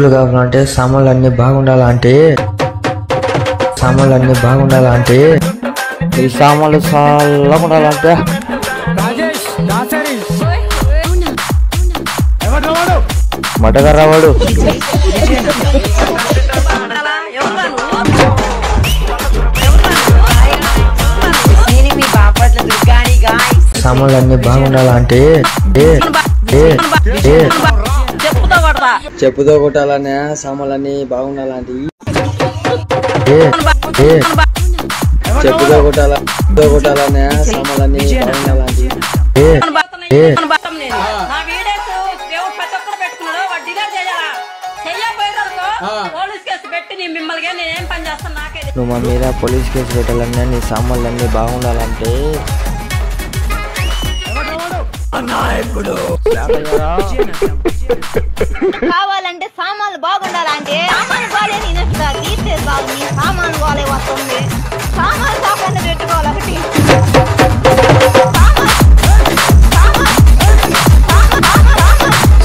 కావాలంటే సామాన్లన్నీ బాగుండాలంటే ఈ సామాన్లు చల్లగా ఉండాలంటే మటగారావాడు సామాన్లన్నీ బాగుండాలంటే చెప్పుతో కొట్టాలనే సామాన్లన్నీ బాగుండాలంటే చెప్పుతో కొట్టాలనే సామాన్లన్నీ బాగుండాలంటే నువ్వు మా మీద పోలీస్ కేసు పెట్టాలన్నా నీ సామాన్లన్నీ బాగుండాలంటే కావాలంటే సామాన్లు బాగుండాలంటే సామాన్లు బాగాలే తీస్తే కాదు నీ సామాన్లు బాగాలే వస్తుంది సామాన్లు కాకుండా పెట్టుకోవాలి ఒకటి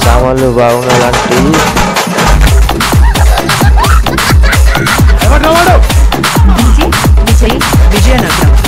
సామాన్లు బాగుండాలంటే విజయనగరం